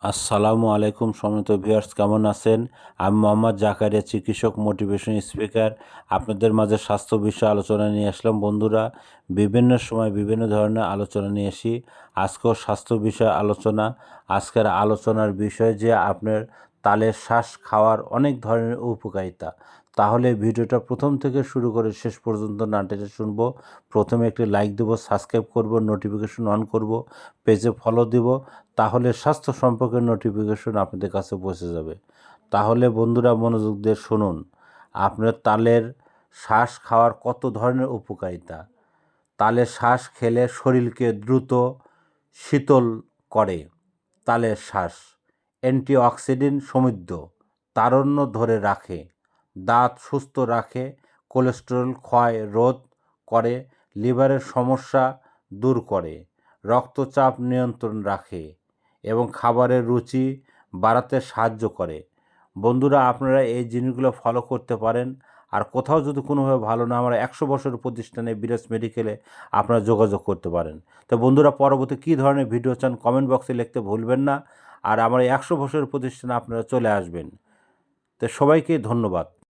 আসসালামু আলাইকুম সম্মানিত ভিউয়ার্স, কেমন আছেন? আমি মোহাম্মদ জাকারিয়া, চিকিৎসক, মোটিভেশন স্পিকার। আপনাদের মাঝে স্বাস্থ্য বিষয়ে আলোচনা নিয়ে আসলাম। বন্ধুরা, বিভিন্ন সময় বিভিন্ন ধরনের আলোচনা নিয়ে আসি। আজকেও স্বাস্থ্য বিষয়ে আলোচনা। আজকের আলোচনার বিষয় যে আপনার তালের শ্বাস খাওয়ার অনেক ধরনের উপকারিতা। তাহলে ভিডিওটা প্রথম থেকে শুরু করে শেষ পর্যন্ত না টেনে শুনবো। প্রথমে একটি লাইক দেবো, সাবস্ক্রাইব করব, নোটিফিকেশন অন করব, পেজে ফলো দিব। তাহলে স্বাস্থ্য সম্পর্কে নোটিফিকেশন আপনাদের কাছে পৌঁছে যাবে। তাহলে বন্ধুরা, মনোযোগ দিয়ে শুনুন। আপনার তালের শ্বাস খাওয়ার কত ধরনের উপকারিতা। তালের শ্বাস খেলে শরীরকে দ্রুত শীতল করে। তালের শ্বাস অ্যান্টিঅক্সিডেন্ট সমৃদ্ধ, তারুণ্য ধরে রাখে, দাঁত সুস্থ রাখে, কোলেস্টেরল ক্ষয় রোধ করে, লিভারের সমস্যা দূর করে, রক্তচাপ নিয়ন্ত্রণ রাখে এবং খাবারের রুচি বাড়াতে সাহায্য করে। বন্ধুরা, আপনারা এই জিনিসগুলো ফলো করতে পারেন। আর কোথাও যদি কোনোভাবে ভালো না, আমরা 100 বছরের প্রতিষ্ঠানে বিরাজ মেডিকেলে আপনারা যোগাযোগ করতে পারেন। তো বন্ধুরা, পরবর্তী কী ধরনের ভিডিও চান কমেন্ট বক্সে লিখতে ভুলবেন না। আর আমার এই 100 বছরের প্রতিষ্ঠানে আপনারা চলে আসবেন। তো সবাইকে ধন্যবাদ।